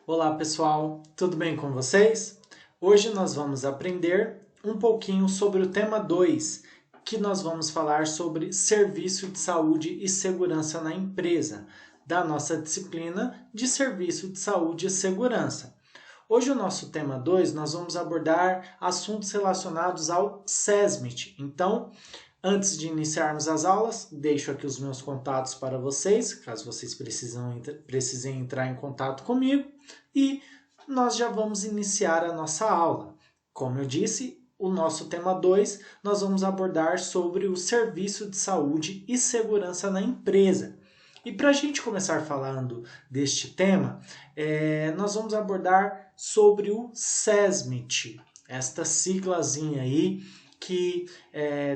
Olá pessoal, tudo bem com vocês? Hoje nós vamos aprender um pouquinho sobre o tema 2, que nós vamos falar sobre serviço de saúde e segurança na empresa, da nossa disciplina de serviço de saúde e segurança. Hoje o nosso tema 2 nós vamos abordar assuntos relacionados ao SESMIT. Então, antes de iniciarmos as aulas, deixo aqui os meus contatos para vocês, caso vocês precisem entrar em contato comigo, e nós já vamos iniciar a nossa aula. Como eu disse, o nosso tema 2, nós vamos abordar sobre o serviço de saúde e segurança na empresa. E para a gente começar falando deste tema, nós vamos abordar sobre o SESMIT, esta siglazinha aí, que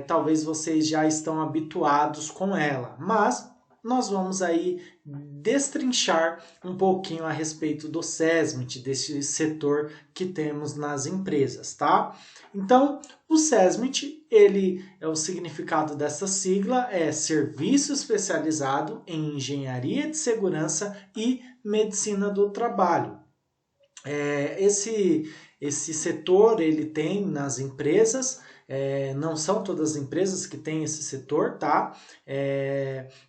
talvez vocês já estão habituados com ela, mas nós vamos aí destrinchar um pouquinho a respeito do SESMIT, desse setor que temos nas empresas, tá? Então, o SESMIT, ele é o significado dessa sigla, é Serviço Especializado em Engenharia de Segurança e Medicina do Trabalho. Esse setor, ele tem nas empresas, não são todas as empresas que têm esse setor, tá?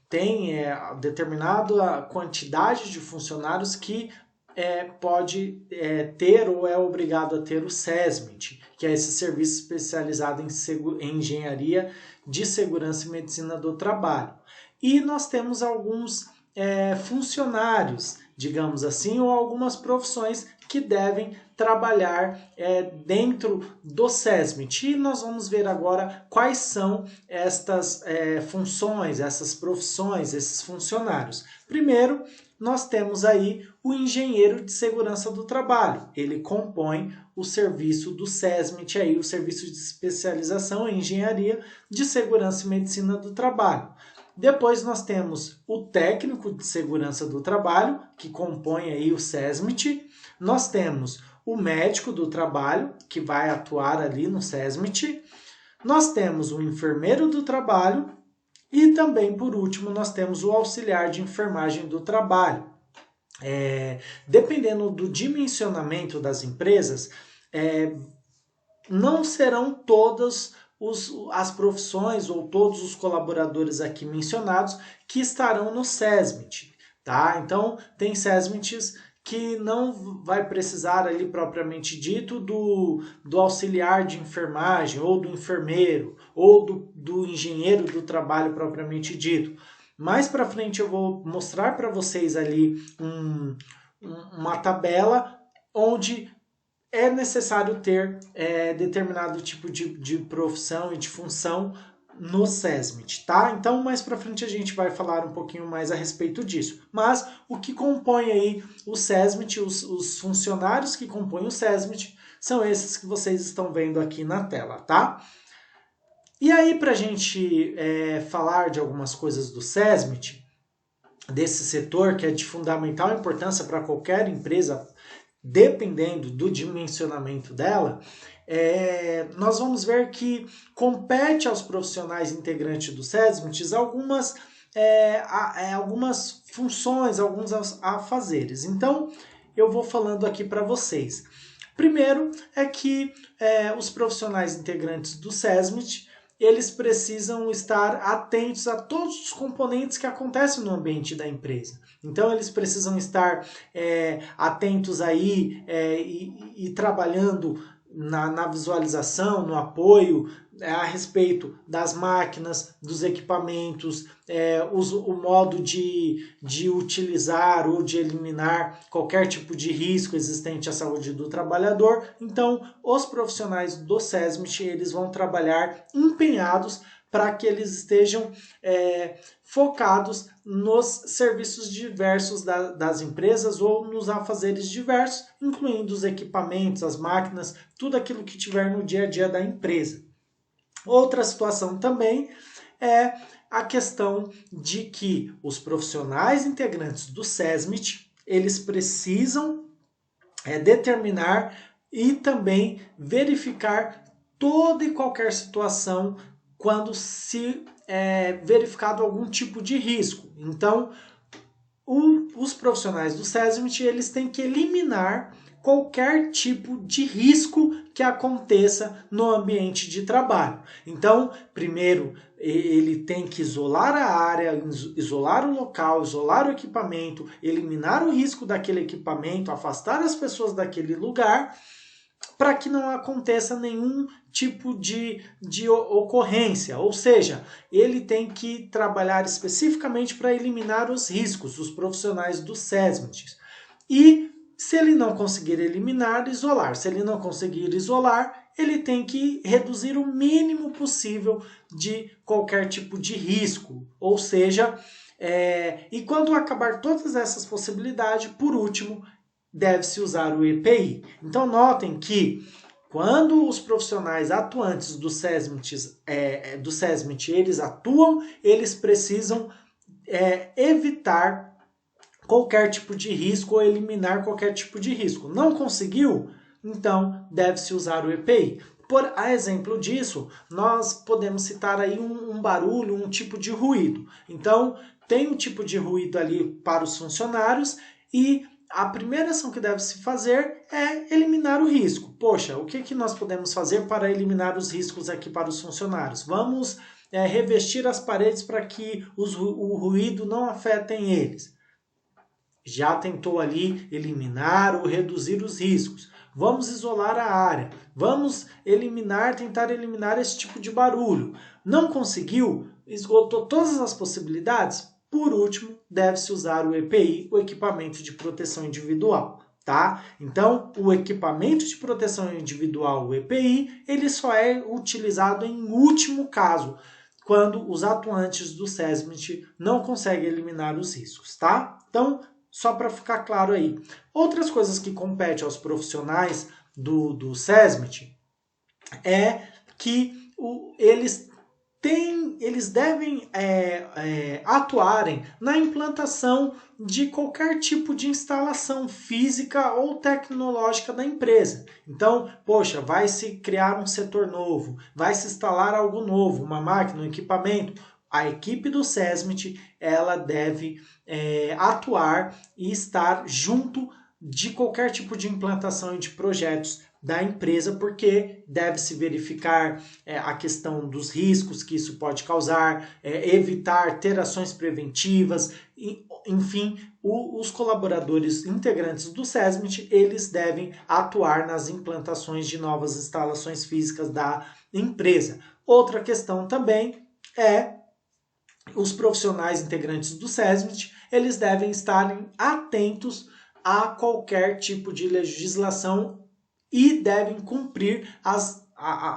Tem determinada quantidade de funcionários que pode ter ou é obrigado a ter o SESMIT, que é esse serviço especializado em engenharia de segurança e medicina do trabalho. E nós temos alguns funcionários, digamos assim, ou algumas profissões que devem trabalhar dentro do SESMIT. E nós vamos ver agora quais são estas funções, essas profissões, esses funcionários. Primeiro, nós temos aí o engenheiro de segurança do trabalho. Ele compõe o serviço do SESMIT, aí, o serviço de especialização em engenharia de segurança e medicina do trabalho. Depois nós temos o técnico de segurança do trabalho, que compõe aí o SESMIT. Nós temos o médico do trabalho, que vai atuar ali no SESMIT. Nós temos o enfermeiro do trabalho. E também, por último, nós temos o auxiliar de enfermagem do trabalho. Dependendo do dimensionamento das empresas, não serão todas as profissões ou todos os colaboradores aqui mencionados que estarão no SESMIT, tá? Então, tem SESMITs que não vai precisar ali propriamente dito do auxiliar de enfermagem, ou do enfermeiro, ou do engenheiro do trabalho propriamente dito. Mais para frente eu vou mostrar para vocês ali uma tabela onde é necessário ter determinado tipo de profissão e de função no SESMIT, tá? Então, mais para frente a gente vai falar um pouquinho mais a respeito disso. Mas o que compõe aí o SESMIT, os funcionários que compõem o SESMIT, são esses que vocês estão vendo aqui na tela, tá? E aí, para a gente falar de algumas coisas do SESMIT, desse setor que é de fundamental importância para qualquer empresa, dependendo do dimensionamento dela, nós vamos ver que compete aos profissionais integrantes do SESMIT algumas funções, alguns afazeres. Então, eu vou falando aqui para vocês. Primeiro é que os profissionais integrantes do SESMIT, eles precisam estar atentos a todos os componentes que acontecem no ambiente da empresa. Então, eles precisam estar atentos aí e trabalhando na visualização, no apoio a respeito das máquinas, dos equipamentos, o modo de utilizar ou de eliminar qualquer tipo de risco existente à saúde do trabalhador. Então, os profissionais do SESMIT, eles vão trabalhar empenhados para que eles estejam focados nos serviços diversos das empresas ou nos afazeres diversos, incluindo os equipamentos, as máquinas, tudo aquilo que tiver no dia a dia da empresa. Outra situação também é a questão de que os profissionais integrantes do SESMIT, eles precisam determinar e também verificar toda e qualquer situação quando se verificado algum tipo de risco. Então, os profissionais do SESMIT, eles têm que eliminar qualquer tipo de risco que aconteça no ambiente de trabalho. Então, primeiro, ele tem que isolar a área, isolar o local, isolar o equipamento, eliminar o risco daquele equipamento, afastar as pessoas daquele lugar, para que não aconteça nenhum tipo de ocorrência. Ou seja, ele tem que trabalhar especificamente para eliminar os riscos, os profissionais do SESMIT. E se ele não conseguir eliminar, isolar. Se ele não conseguir isolar, ele tem que reduzir o mínimo possível de qualquer tipo de risco. Ou seja, e quando acabar todas essas possibilidades, por último, deve-se usar o EPI. Então notem que quando os profissionais atuantes do SESMIT, eles atuam, eles precisam evitar qualquer tipo de risco ou eliminar qualquer tipo de risco. Não conseguiu? Então deve-se usar o EPI. Por exemplo disso, nós podemos citar aí um barulho, um tipo de ruído. Então tem um tipo de ruído ali para os funcionários e a primeira ação que deve se fazer é eliminar o risco. Poxa, o que nós podemos fazer para eliminar os riscos aqui para os funcionários? Vamos revestir as paredes para que o ruído não afetem eles. Já tentou ali eliminar ou reduzir os riscos. Vamos isolar a área. Vamos tentar eliminar esse tipo de barulho. Não conseguiu? Esgotou todas as possibilidades? Por último, deve-se usar o EPI, o equipamento de proteção individual, tá? Então, o equipamento de proteção individual, o EPI, ele só é utilizado em último caso, quando os atuantes do SESMIT não conseguem eliminar os riscos, tá? Então, só para ficar claro aí. Outras coisas que competem aos profissionais do SESMIT é que eles devem atuarem na implantação de qualquer tipo de instalação física ou tecnológica da empresa. Então, poxa, vai se criar um setor novo, vai se instalar algo novo, uma máquina, um equipamento. A equipe do SESMIT, ela deve atuar e estar junto de qualquer tipo de implantação e de projetos da empresa, porque deve-se verificar a questão dos riscos que isso pode causar, evitar ter ações preventivas, enfim, os colaboradores integrantes do SESMIT, eles devem atuar nas implantações de novas instalações físicas da empresa. Outra questão também é os profissionais integrantes do SESMIT, eles devem estar atentos a qualquer tipo de legislação e devem cumprir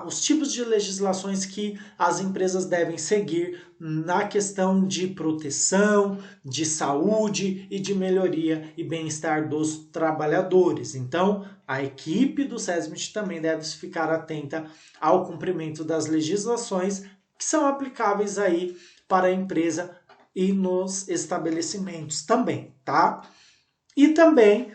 os tipos de legislações que as empresas devem seguir na questão de proteção, de saúde e de melhoria e bem-estar dos trabalhadores. Então, a equipe do SESMIT também deve ficar atenta ao cumprimento das legislações que são aplicáveis aí para a empresa e nos estabelecimentos também, tá? E também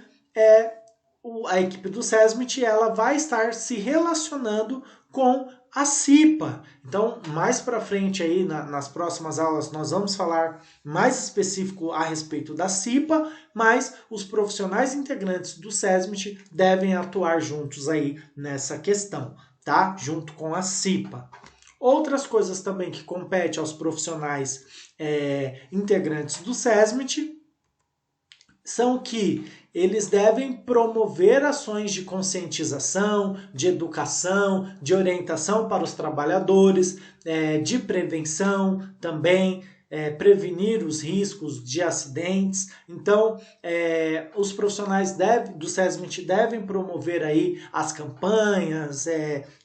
a equipe do SESMIT, ela vai estar se relacionando com a CIPA. Então, mais para frente aí, nas próximas aulas, nós vamos falar mais específico a respeito da CIPA, mas os profissionais integrantes do SESMIT devem atuar juntos aí nessa questão, tá? Junto com a CIPA. Outras coisas também que competem aos profissionais integrantes do SESMIT são que eles devem promover ações de conscientização, de educação, de orientação para os trabalhadores, de prevenção também, prevenir os riscos de acidentes. Então, os profissionais do SESMIT devem promover aí as campanhas,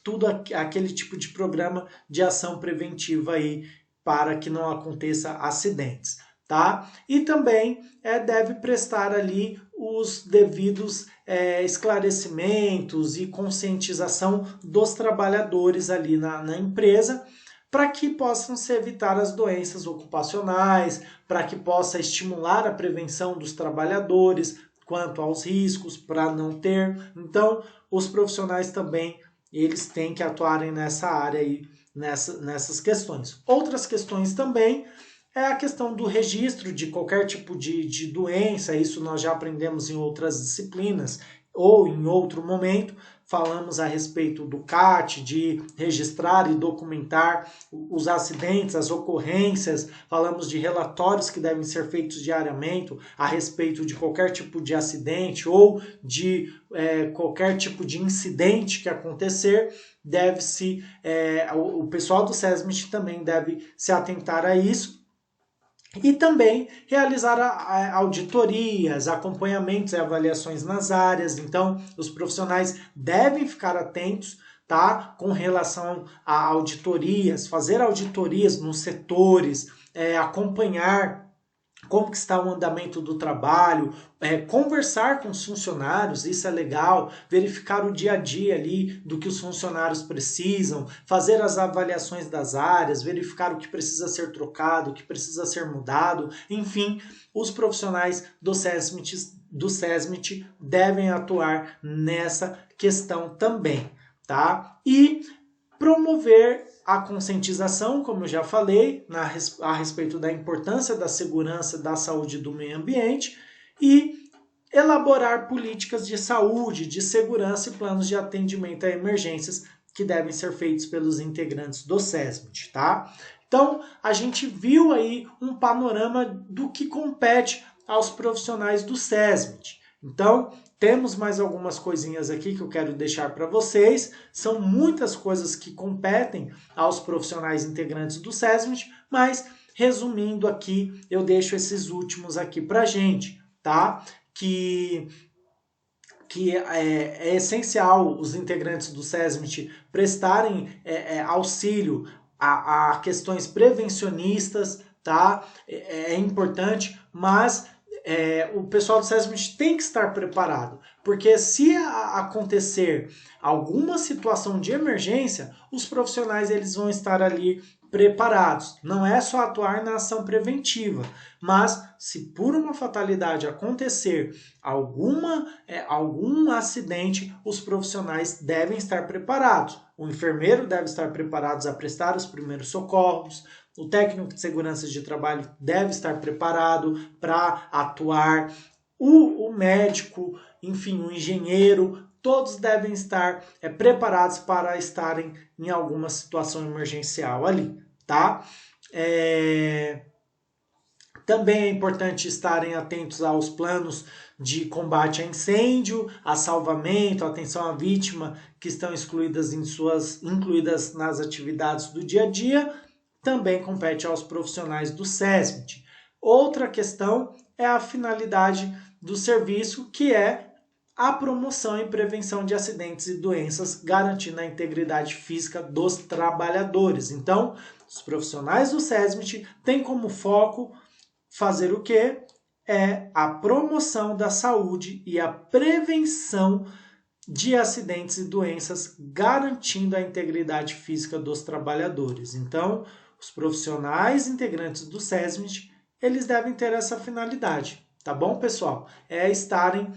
tudo aquele tipo de programa de ação preventiva aí para que não aconteça acidentes, tá? E também deve prestar ali os devidos esclarecimentos e conscientização dos trabalhadores ali na empresa, para que possam se evitar as doenças ocupacionais, para que possa estimular a prevenção dos trabalhadores quanto aos riscos, para não ter. Então, os profissionais também, eles têm que atuarem nessa área aí, nessas questões. Outras questões também é a questão do registro de qualquer tipo de doença, isso nós já aprendemos em outras disciplinas, ou em outro momento, falamos a respeito do CAT, de registrar e documentar os acidentes, as ocorrências, falamos de relatórios que devem ser feitos diariamente a respeito de qualquer tipo de acidente ou de qualquer tipo de incidente que acontecer, deve-se, o pessoal do SESMIT também deve se atentar a isso. E também realizar auditorias, acompanhamentos e avaliações nas áreas. Então, os profissionais devem ficar atentos, tá, com relação a auditorias, fazer auditorias nos setores, acompanhar como que está o andamento do trabalho, conversar com os funcionários, isso é legal, verificar o dia a dia ali do que os funcionários precisam, fazer as avaliações das áreas, verificar o que precisa ser trocado, o que precisa ser mudado, enfim, os profissionais do SESMIT devem atuar nessa questão também, tá? E promover a conscientização, como eu já falei, a respeito da importância da segurança, da saúde e do meio ambiente e elaborar políticas de saúde, de segurança e planos de atendimento a emergências que devem ser feitos pelos integrantes do SESMIT, tá? Então, a gente viu aí um panorama do que compete aos profissionais do SESMIT. Então, temos mais algumas coisinhas aqui que eu quero deixar para vocês. São muitas coisas que competem aos profissionais integrantes do SESMIT, mas resumindo aqui, eu deixo esses últimos aqui para a gente, tá? Que é essencial os integrantes do SESMIT prestarem auxílio a questões prevencionistas, tá? É importante, mas o pessoal do SESMIT tem que estar preparado, porque se acontecer alguma situação de emergência, os profissionais eles vão estar ali preparados. Não é só atuar na ação preventiva, mas se por uma fatalidade acontecer algum acidente, os profissionais devem estar preparados. O enfermeiro deve estar preparado a prestar os primeiros socorros, o técnico de segurança de trabalho deve estar preparado para atuar, o médico, enfim, o engenheiro, todos devem estar preparados para estarem em alguma situação emergencial ali, tá? Também é importante estarem atentos aos planos de combate a incêndio, a salvamento, atenção à vítima, que estão incluídas nas atividades do dia a dia, também compete aos profissionais do SESMIT. Outra questão é a finalidade do serviço, que é a promoção e prevenção de acidentes e doenças, garantindo a integridade física dos trabalhadores. Então, os profissionais do SESMIT têm como foco fazer o quê? É a promoção da saúde e a prevenção de acidentes e doenças, garantindo a integridade física dos trabalhadores. Então, os profissionais integrantes do SESMIT, eles devem ter essa finalidade, tá bom, pessoal? Estarem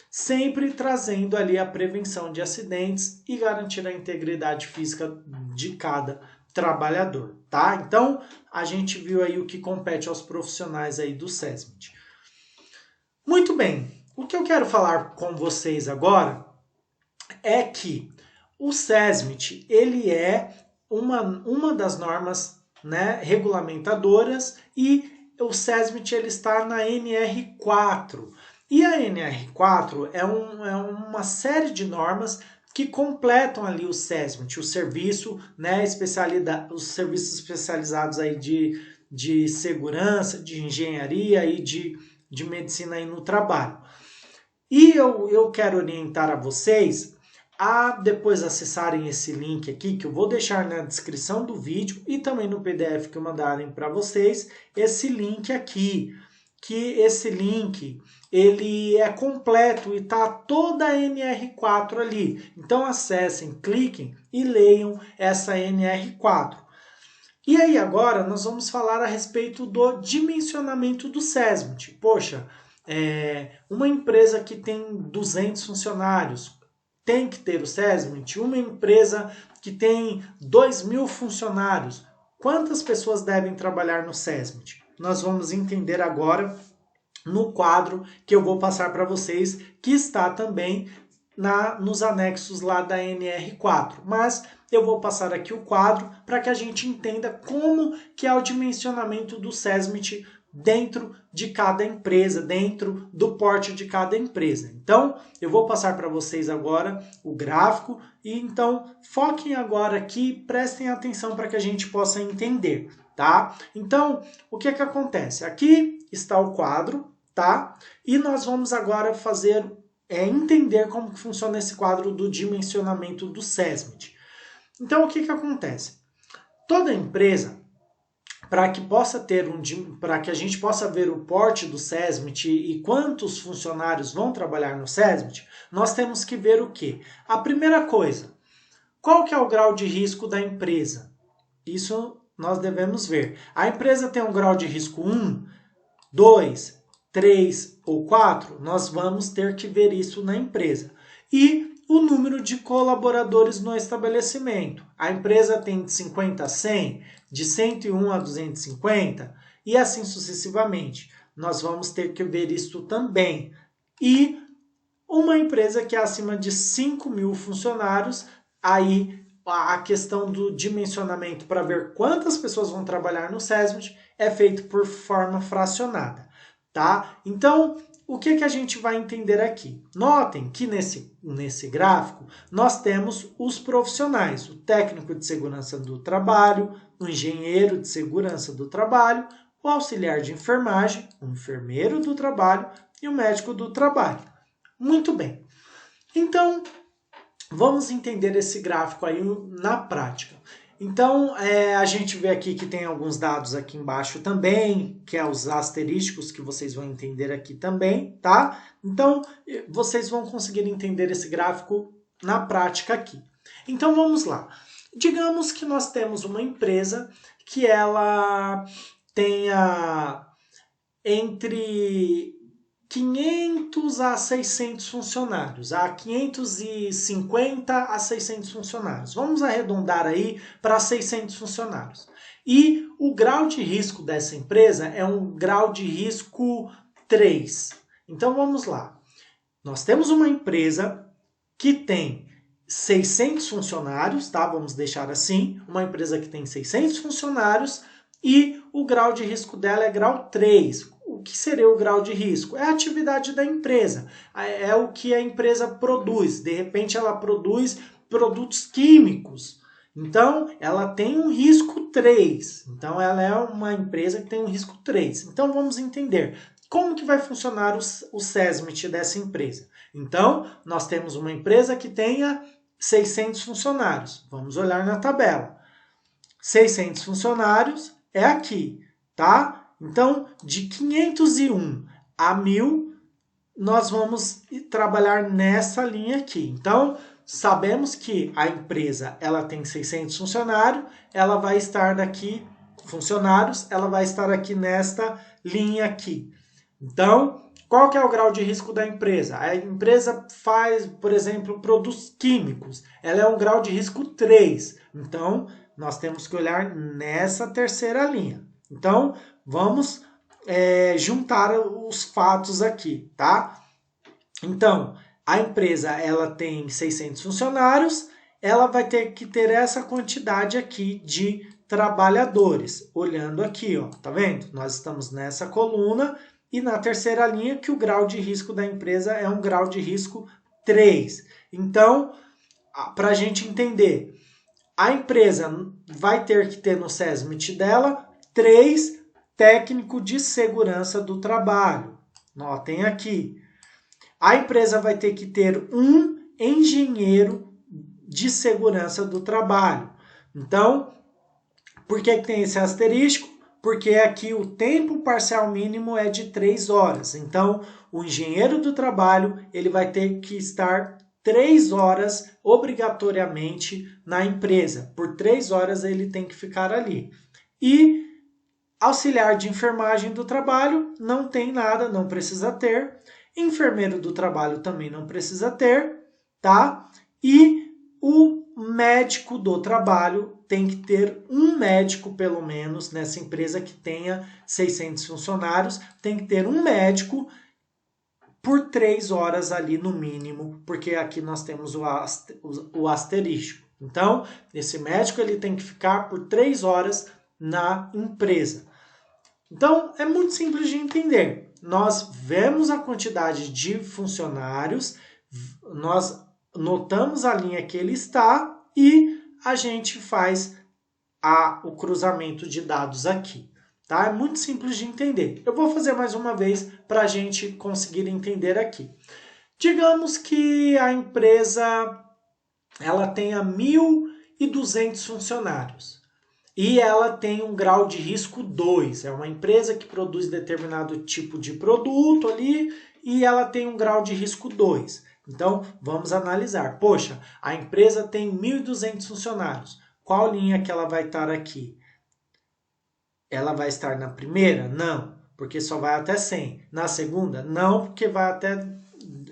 sempre trazendo ali a prevenção de acidentes e garantir a integridade física de cada trabalhador, tá? Então, a gente viu aí o que compete aos profissionais aí do SESMIT. Muito bem, o que eu quero falar com vocês agora é que o SESMIT, ele é uma das normas, né, regulamentadoras, e o SESMIT ele está na NR4. E a NR4 é uma série de normas que completam ali o SESMIT, o serviço, né, os serviços especializados aí de segurança, de engenharia e de medicina aí no trabalho. E eu quero orientar a vocês a depois acessarem esse link aqui, que eu vou deixar na descrição do vídeo e também no PDF que eu mandarem para vocês, esse link aqui, que esse link ele é completo e tá toda a NR4 ali. Então acessem, cliquem e leiam essa NR4. E aí agora nós vamos falar a respeito do dimensionamento do SESMIT. Poxa, uma empresa que tem 200 funcionários tem que ter o SESMIT. Uma empresa que tem 2.000 funcionários, Quantas pessoas devem trabalhar no SESMIT? Nós vamos entender agora no quadro que eu vou passar para vocês, que está também nos anexos lá da NR4. Mas eu vou passar aqui o quadro para que a gente entenda como que é o dimensionamento do SESMIT dentro de cada empresa, dentro do porte de cada empresa. Então, eu vou passar para vocês agora o gráfico e então foquem agora aqui, prestem atenção para que a gente possa entender, tá? Então, o que que acontece? Aqui está o quadro, tá? E nós vamos agora entender como que funciona esse quadro do dimensionamento do SESMIT. Então, o que que acontece? Toda empresa, para que a gente possa ver o porte do SESMIT e quantos funcionários vão trabalhar no SESMIT, nós temos que ver o quê? A primeira coisa, qual que é o grau de risco da empresa? Isso nós devemos ver. A empresa tem um grau de risco 1, 2, 3 ou 4, nós vamos ter que ver isso na empresa. E o número de colaboradores no estabelecimento. A empresa tem de 50 a 100, de 101 a 250 e assim sucessivamente. Nós vamos ter que ver isso também. E uma empresa que é acima de 5.000 funcionários, aí a questão do dimensionamento para ver quantas pessoas vão trabalhar no SESMIT é feito por forma fracionada, tá? Então, o que que a gente vai entender aqui? Notem que nesse gráfico nós temos os profissionais, o técnico de segurança do trabalho, o engenheiro de segurança do trabalho, o auxiliar de enfermagem, o enfermeiro do trabalho e o médico do trabalho. Muito bem. Então, vamos entender esse gráfico aí na prática. Então, a gente vê aqui que tem alguns dados aqui embaixo também, que é os asterísticos que vocês vão entender aqui também, tá? Então, vocês vão conseguir entender esse gráfico na prática aqui. Então, vamos lá. Digamos que nós temos uma empresa que ela tenha entre 500 a 600 funcionários, a 550 a 600 funcionários. Vamos arredondar aí para 600 funcionários. E o grau de risco dessa empresa é um grau de risco 3. Então vamos lá. Nós temos uma empresa que tem 600 funcionários, tá? Vamos deixar assim, uma empresa que tem 600 funcionários e o grau de risco dela é grau 3. O que seria o grau de risco? É a atividade da empresa, é o que a empresa produz. De repente ela produz produtos químicos, então ela tem um risco 3. Então ela é uma empresa que tem um risco 3. Então vamos entender como que vai funcionar o SESMIT dessa empresa. Então nós temos uma empresa que tenha 600 funcionários. Vamos olhar na tabela. 600 funcionários é aqui, tá? Então, de 501 a 1.000, nós vamos trabalhar nessa linha aqui. Então, sabemos que a empresa ela tem 600 funcionários, ela vai estar ela vai estar aqui nesta linha aqui. Então, qual que é o grau de risco da empresa? A empresa faz, por exemplo, produtos químicos. Ela é um grau de risco 3. Então, nós temos que olhar nessa terceira linha. Então, vamos juntar os fatos aqui, tá? Então, a empresa ela tem 600 funcionários, ela vai ter que ter essa quantidade aqui de trabalhadores. Olhando aqui, ó, tá vendo? Nós estamos nessa coluna e na terceira linha que o grau de risco da empresa é um grau de risco 3. Então, para a gente entender, a empresa vai ter que ter no SESMIT dela 3 técnico de segurança do trabalho. Notem aqui. A empresa vai ter que ter um engenheiro de segurança do trabalho. Então, por que tem esse asterisco? Porque aqui o tempo parcial mínimo é de 3 horas. Então, o engenheiro do trabalho ele vai ter que estar 3 horas obrigatoriamente na empresa. Por 3 horas ele tem que ficar ali. E auxiliar de enfermagem do trabalho não tem nada, não precisa ter. Enfermeiro do trabalho também não precisa ter, tá? E o médico do trabalho, tem que ter um médico pelo menos nessa empresa que tenha 600 funcionários, tem que ter um médico por 3 horas ali no mínimo, porque aqui nós temos o asterisco. Então, esse médico ele tem que ficar por 3 horas na empresa. Então, é muito simples de entender. Nós vemos a quantidade de funcionários, nós notamos a linha que ele está e a gente faz o cruzamento de dados aqui. Tá? É muito simples de entender. Eu vou fazer mais uma vez para a gente conseguir entender aqui. Digamos que a empresa ela tenha 1.200 funcionários e ela tem um grau de risco 2. É uma empresa que produz determinado tipo de produto ali e ela tem um grau de risco 2. Então, vamos analisar. Poxa, a empresa tem 1.200 funcionários. Qual linha que ela vai estar aqui? Ela vai estar na primeira? Não, porque só vai até 100. Na segunda? Não, porque vai até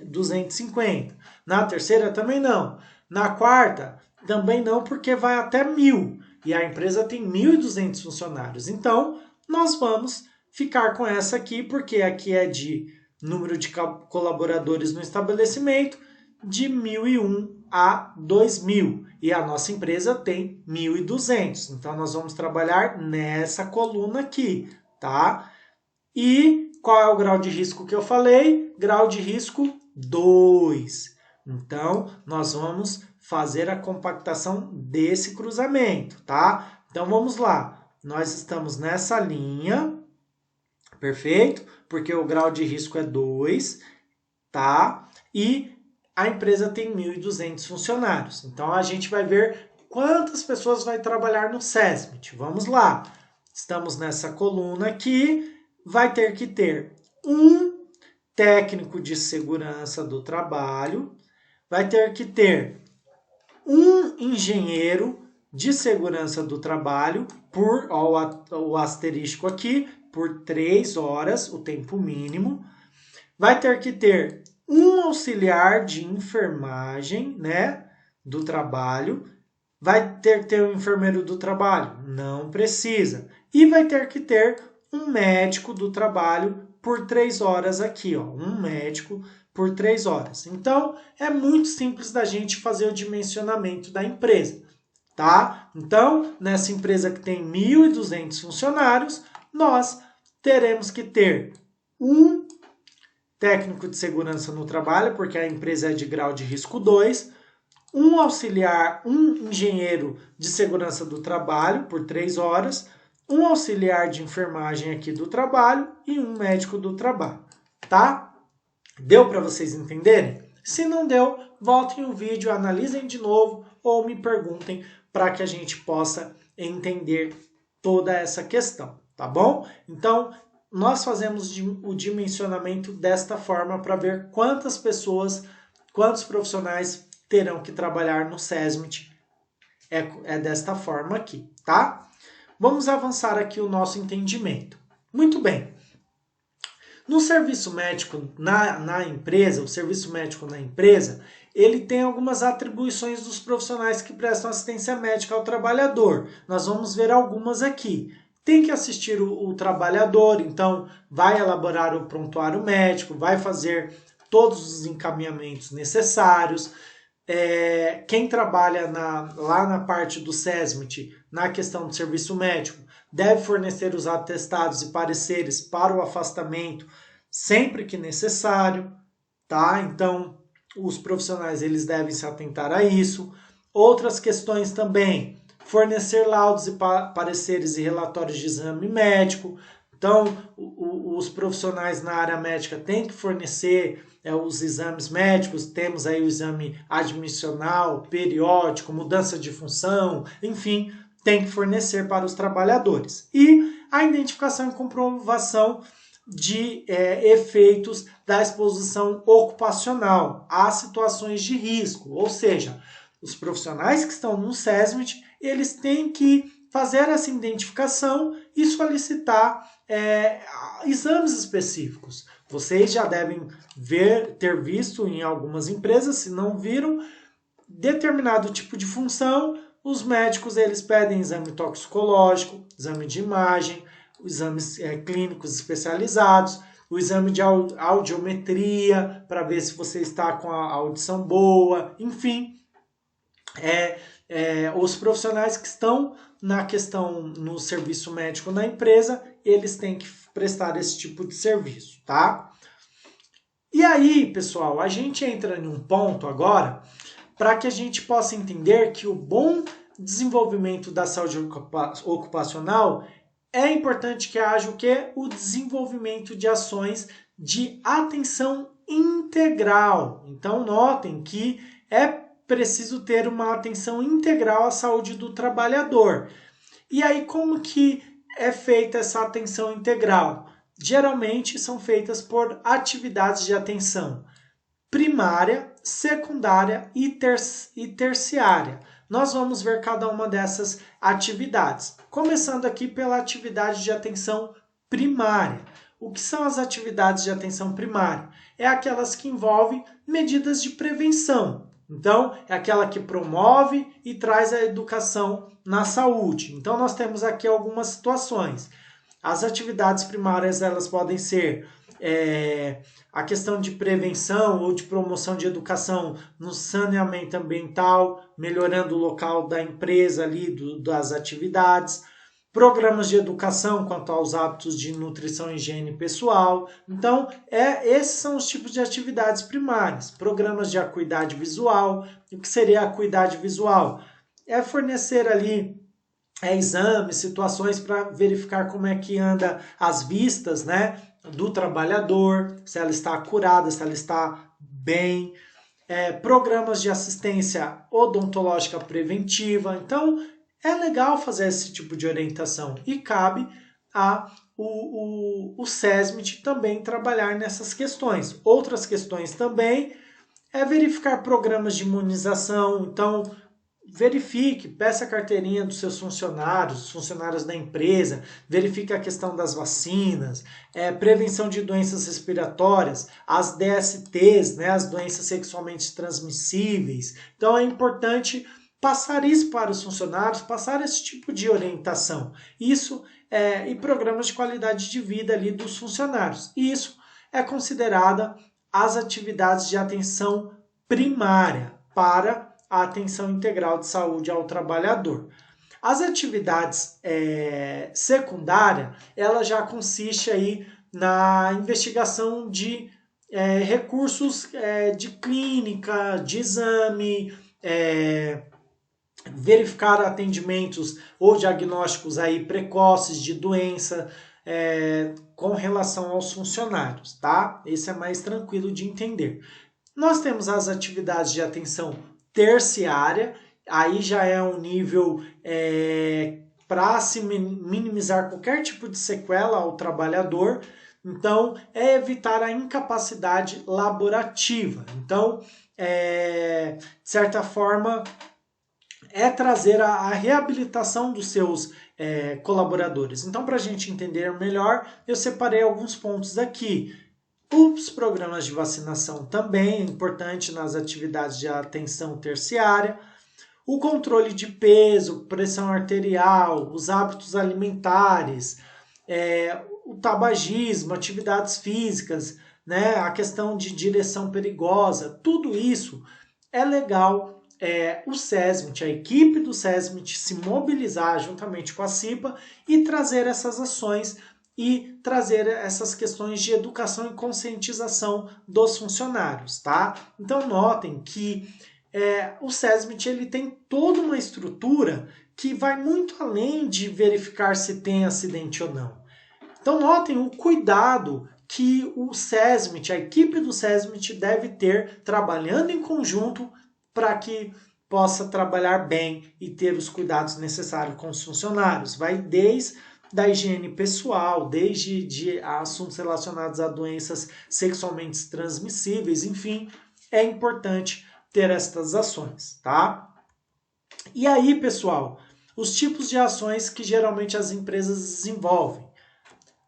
250. Na terceira? Também não. Na quarta? Também não, porque vai até 1.000. E a empresa tem 1.200 funcionários. Então, nós vamos ficar com essa aqui, porque aqui é de número de colaboradores no estabelecimento, de 1.001 a 2.000. E a nossa empresa tem 1.200. Então, nós vamos trabalhar nessa coluna aqui, tá? E qual é o grau de risco que eu falei? Grau de risco 2. Então, nós vamos fazer a compactação desse cruzamento, tá? Então, vamos lá. Nós estamos nessa linha, perfeito? Porque o grau de risco é 2, tá? E a empresa tem 1.200 funcionários. Então, a gente vai ver quantas pessoas vai trabalhar no SESMIT. Vamos lá. Estamos nessa coluna aqui. Vai ter que ter um técnico de segurança do trabalho. Vai ter que ter um engenheiro de segurança do trabalho, o asterisco aqui, por 3 horas, o tempo mínimo. Vai ter que ter um auxiliar de enfermagem, né, do trabalho. Vai ter que ter um enfermeiro do trabalho? Não precisa. E vai ter que ter um médico do trabalho por 3 horas aqui, ó. Um médico por 3 horas. Então, é muito simples da gente fazer o dimensionamento da empresa, tá? Então, nessa empresa que tem 1.200 funcionários, nós teremos que ter um técnico de segurança no trabalho, porque a empresa é de grau de risco 2, um auxiliar, um engenheiro de segurança do trabalho por 3 horas, um auxiliar de enfermagem aqui do trabalho e um médico do trabalho, tá? Deu para vocês entenderem? Se não deu, voltem o vídeo, analisem de novo ou me perguntem para que a gente possa entender toda essa questão, tá bom? Então, nós fazemos o dimensionamento desta forma para ver quantas pessoas, quantos profissionais terão que trabalhar no SESMIT. É desta forma aqui, tá? Vamos avançar aqui o nosso entendimento. Muito bem. No serviço médico na empresa, o serviço médico na empresa, ele tem algumas atribuições dos profissionais que prestam assistência médica ao trabalhador. Nós vamos ver algumas aqui. Tem que assistir o trabalhador, então vai elaborar o prontuário médico, vai fazer todos os encaminhamentos necessários. Quem trabalha lá na parte do SESMIT, na questão do serviço médico, deve fornecer os atestados e pareceres para o afastamento sempre que necessário, tá? Então, os profissionais eles devem se atentar a isso. Outras questões também, fornecer laudos e pareceres e relatórios de exame médico. Então, os profissionais na área médica têm que fornecer os exames médicos. Temos aí o exame admissional, periódico, mudança de função, enfim, tem que fornecer para os trabalhadores. E a identificação e comprovação de efeitos da exposição ocupacional a situações de risco. Ou seja, os profissionais que estão no SESMIT, eles têm que fazer essa identificação e solicitar exames específicos. Vocês já devem ter visto em algumas empresas, se não viram, determinado tipo de função, os médicos eles pedem exame toxicológico, exame de imagem, exames clínicos especializados, o exame de audiometria para ver se você está com a audição boa, enfim, os profissionais que estão na questão no serviço médico na empresa, eles têm que prestar esse tipo de serviço, tá? E aí, pessoal, a gente entra em um ponto agora para que a gente possa entender que o bom desenvolvimento da saúde ocupacional é importante que haja o quê? O desenvolvimento de ações de atenção integral. Então, notem que é preciso ter uma atenção integral à saúde do trabalhador. E aí, como que é feita essa atenção integral? Geralmente são feitas por atividades de atenção primária, secundária e terciária. Nós vamos ver cada uma dessas atividades. Começando aqui pela atividade de atenção primária. O que são as atividades de atenção primária? É aquelas que envolvem medidas de prevenção. Então, é aquela que promove e traz a educação na saúde. Então, nós temos aqui algumas situações. As atividades primárias, elas podem ser a questão de prevenção ou de promoção de educação no saneamento ambiental, melhorando o local da empresa ali, das atividades, programas de educação quanto aos hábitos de nutrição e higiene pessoal. Então, esses são os tipos de atividades primárias. Programas de acuidade visual. O que seria a acuidade visual? É fornecer ali exames, situações para verificar como é que anda as vistas, né, do trabalhador, se ela está curada, se ela está bem. Programas de assistência odontológica preventiva. Então, é legal fazer esse tipo de orientação e cabe o SESMIT também trabalhar nessas questões. Outras questões também é verificar programas de imunização. Então, verifique, peça a carteirinha dos seus funcionários da empresa, verifique a questão das vacinas, prevenção de doenças respiratórias, as DSTs, né, as doenças sexualmente transmissíveis. Então é importante passar isso para os funcionários, passar esse tipo de orientação. Isso e programas de qualidade de vida ali dos funcionários. Isso é considerada as atividades de atenção primária para a atenção integral de saúde ao trabalhador. As atividades secundárias, ela já consiste aí na investigação de recursos de clínica, de exame, verificar atendimentos ou diagnósticos aí precoces de doença com relação aos funcionários, tá? Esse é mais tranquilo de entender. Nós temos as atividades de atenção terciária, aí já é um nível para se minimizar qualquer tipo de sequela ao trabalhador. Então, é evitar a incapacidade laborativa. Então, de certa forma, é trazer a reabilitação dos seus colaboradores. Então, para a gente entender melhor, eu separei alguns pontos aqui. Os programas de vacinação também é importante nas atividades de atenção terciária. O controle de peso, pressão arterial, os hábitos alimentares, o tabagismo, atividades físicas, né, a questão de direção perigosa, tudo isso é legal o SESMIT, a equipe do SESMIT se mobilizar juntamente com a CIPA e trazer essas ações e trazer essas questões de educação e conscientização dos funcionários, tá? Então notem que o SESMIT ele tem toda uma estrutura que vai muito além de verificar se tem acidente ou não. Então notem o cuidado que o SESMIT, a equipe do SESMIT deve ter trabalhando em conjunto para que possa trabalhar bem e ter os cuidados necessários com os funcionários. Vai desde da higiene pessoal, desde de assuntos relacionados a doenças sexualmente transmissíveis, enfim, é importante ter estas ações, tá? E aí, pessoal, os tipos de ações que geralmente as empresas desenvolvem.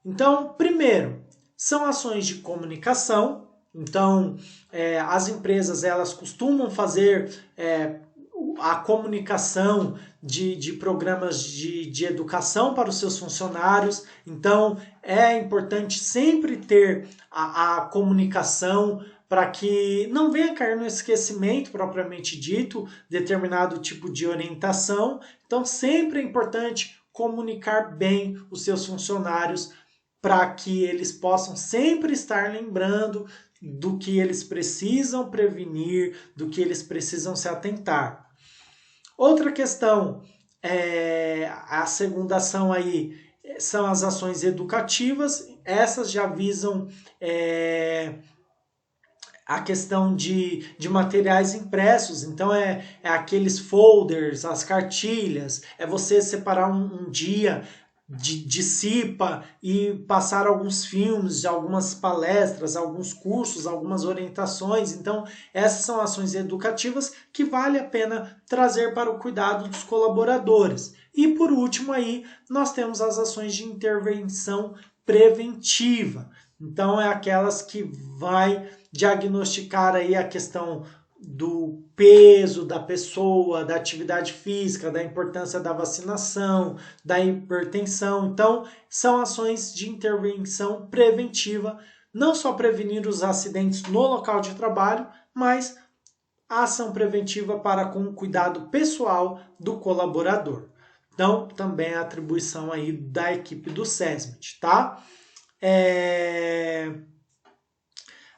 Então, primeiro, são ações de comunicação, Então, as empresas elas costumam fazer a comunicação de programas de educação para os seus funcionários. Então, é importante sempre ter a comunicação para que não venha cair no esquecimento propriamente dito determinado tipo de orientação. Então, sempre é importante comunicar bem os seus funcionários para que eles possam sempre estar lembrando do que eles precisam prevenir, do que eles precisam se atentar. Outra questão, a segunda ação aí, são as ações educativas. Essas já visam a questão de materiais impressos. Então, aqueles folders, as cartilhas, é você separar um dia de CIPA e passar alguns filmes, algumas palestras, alguns cursos, algumas orientações. Então, essas são ações educativas que vale a pena trazer para o cuidado dos colaboradores. E por último aí, nós temos as ações de intervenção preventiva. Então, é aquelas que vai diagnosticar aí a questão do peso da pessoa, da atividade física, da importância da vacinação, da hipertensão. Então, são ações de intervenção preventiva, não só prevenir os acidentes no local de trabalho, mas a ação preventiva para com o cuidado pessoal do colaborador. Então, também é a atribuição aí da equipe do SESMIT, tá?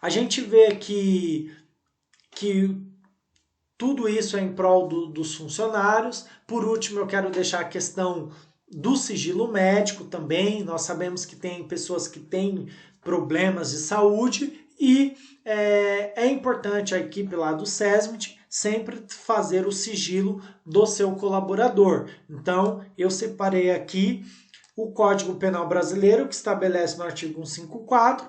A gente vê que tudo isso é em prol dos funcionários. Por último, eu quero deixar a questão do sigilo médico também. Nós sabemos que tem pessoas que têm problemas de saúde e é importante a equipe lá do SESMIT sempre fazer o sigilo do seu colaborador. Então, eu separei aqui o Código Penal Brasileiro, que estabelece no artigo 154,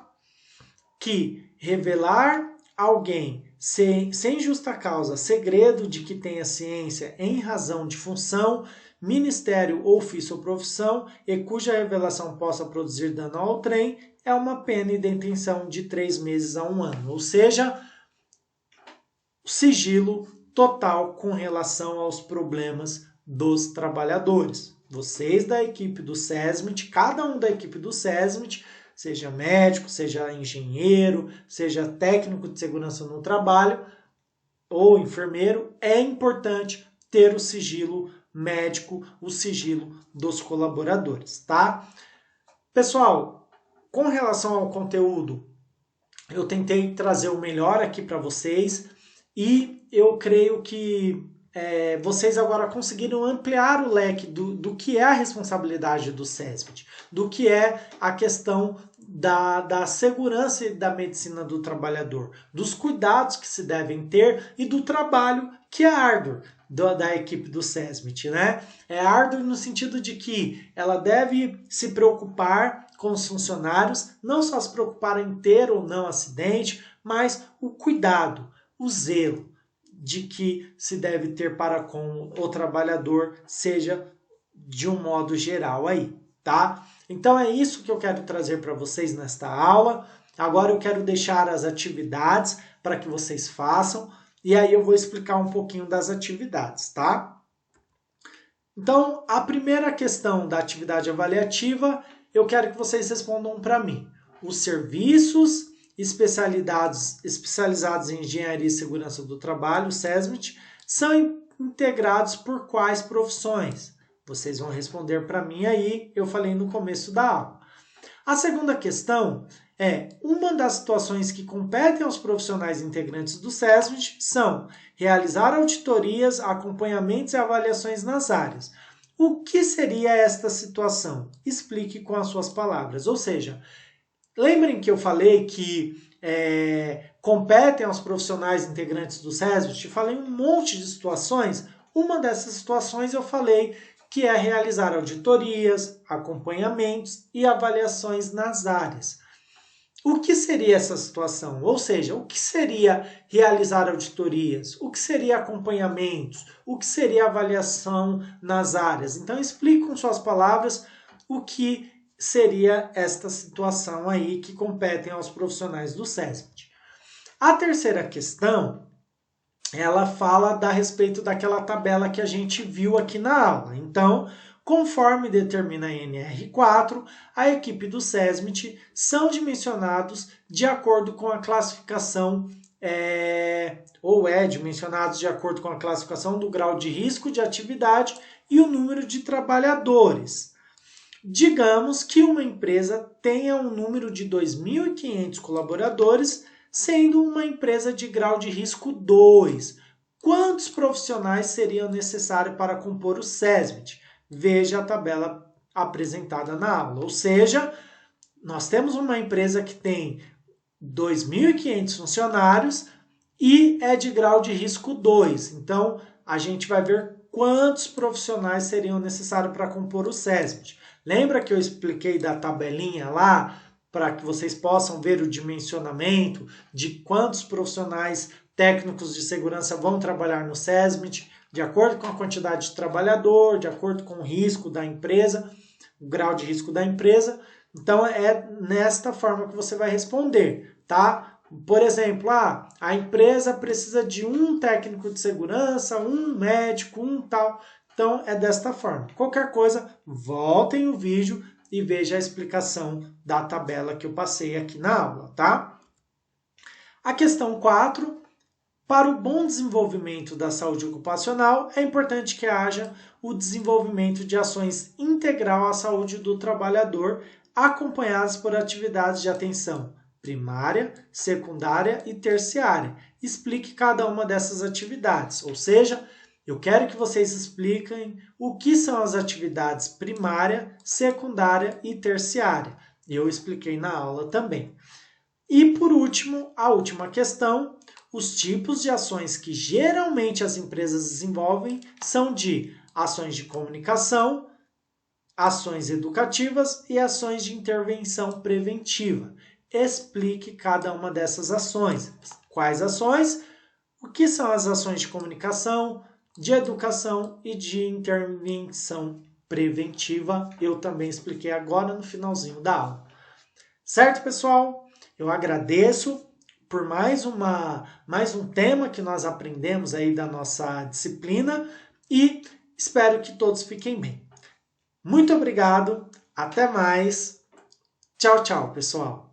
que revelar alguém sem justa causa, segredo de que tenha ciência em razão de função, ministério, ofício ou profissão, e cuja revelação possa produzir dano ao trem, é uma pena e detenção de 3 meses a 1 ano. Ou seja, sigilo total com relação aos problemas dos trabalhadores. Vocês da equipe do SESMIT, cada um da equipe do SESMIT, seja médico, seja engenheiro, seja técnico de segurança no trabalho ou enfermeiro, é importante ter o sigilo médico, o sigilo dos colaboradores, tá? Pessoal, com relação ao conteúdo, eu tentei trazer o melhor aqui para vocês e eu creio que vocês agora conseguiram ampliar o leque do que é a responsabilidade do SESMIT, do que é a questão da segurança e da medicina do trabalhador, dos cuidados que se devem ter e do trabalho que é árduo da equipe do SESMIT, né? É árduo no sentido de que ela deve se preocupar com os funcionários, não só se preocupar em ter ou não acidente, mas o cuidado, o zelo de que se deve ter para com o trabalhador, seja de um modo geral aí, tá? Então é isso que eu quero trazer para vocês nesta aula. Agora eu quero deixar as atividades para que vocês façam e aí eu vou explicar um pouquinho das atividades, tá? Então, a primeira questão da atividade avaliativa, eu quero que vocês respondam para mim. Os serviços especializados em Engenharia e Segurança do Trabalho, SESMIT, são integrados por quais profissões? Vocês vão responder para mim aí, eu falei no começo da aula. A segunda questão é, uma das situações que competem aos profissionais integrantes do SESMIT são realizar auditorias, acompanhamentos e avaliações nas áreas. O que seria esta situação? Explique com as suas palavras. Ou seja, lembrem que eu falei que competem aos profissionais integrantes do SESMIT? Falei um monte de situações. Uma dessas situações eu falei que é realizar auditorias, acompanhamentos e avaliações nas áreas. O que seria essa situação? Ou seja, o que seria realizar auditorias? O que seria acompanhamentos? O que seria avaliação nas áreas? Então, explique com suas palavras o que seria esta situação aí que competem aos profissionais do SESMIT. A terceira questão, ela fala a respeito daquela tabela que a gente viu aqui na aula. Então, conforme determina a NR4, a equipe do SESMIT são dimensionados de acordo com a classificação, dimensionados de acordo com a classificação do grau de risco de atividade e o número de trabalhadores. Digamos que uma empresa tenha um número de 2.500 colaboradores, sendo uma empresa de grau de risco 2. Quantos profissionais seriam necessários para compor o SESMIT? Veja a tabela apresentada na aula. Ou seja, nós temos uma empresa que tem 2.500 funcionários e é de grau de risco 2. Então, a gente vai ver quantos profissionais seriam necessários para compor o SESMIT. Lembra que eu expliquei da tabelinha lá, para que vocês possam ver o dimensionamento de quantos profissionais técnicos de segurança vão trabalhar no SESMIT, de acordo com a quantidade de trabalhador, de acordo com o risco da empresa, o grau de risco da empresa. Então, é nesta forma que você vai responder, tá? Por exemplo, a empresa precisa de um técnico de segurança, um médico, um tal. Então, é desta forma. Qualquer coisa, voltem o vídeo e veja a explicação da tabela que eu passei aqui na aula, tá? A questão 4. Para o bom desenvolvimento da saúde ocupacional, é importante que haja o desenvolvimento de ações integral à saúde do trabalhador, acompanhadas por atividades de atenção primária, secundária e terciária. Explique cada uma dessas atividades, ou seja, eu quero que vocês expliquem o que são as atividades primária, secundária e terciária. Eu expliquei na aula também. E por último, a última questão, os tipos de ações que geralmente as empresas desenvolvem são de ações de comunicação, ações educativas e ações de intervenção preventiva. Explique cada uma dessas ações. Quais ações? O que são as ações de comunicação, de educação e de intervenção preventiva? Eu também expliquei agora no finalzinho da aula. Certo, pessoal? Eu agradeço por mais um tema que nós aprendemos aí da nossa disciplina e espero que todos fiquem bem. Muito obrigado, até mais. Tchau, tchau, pessoal.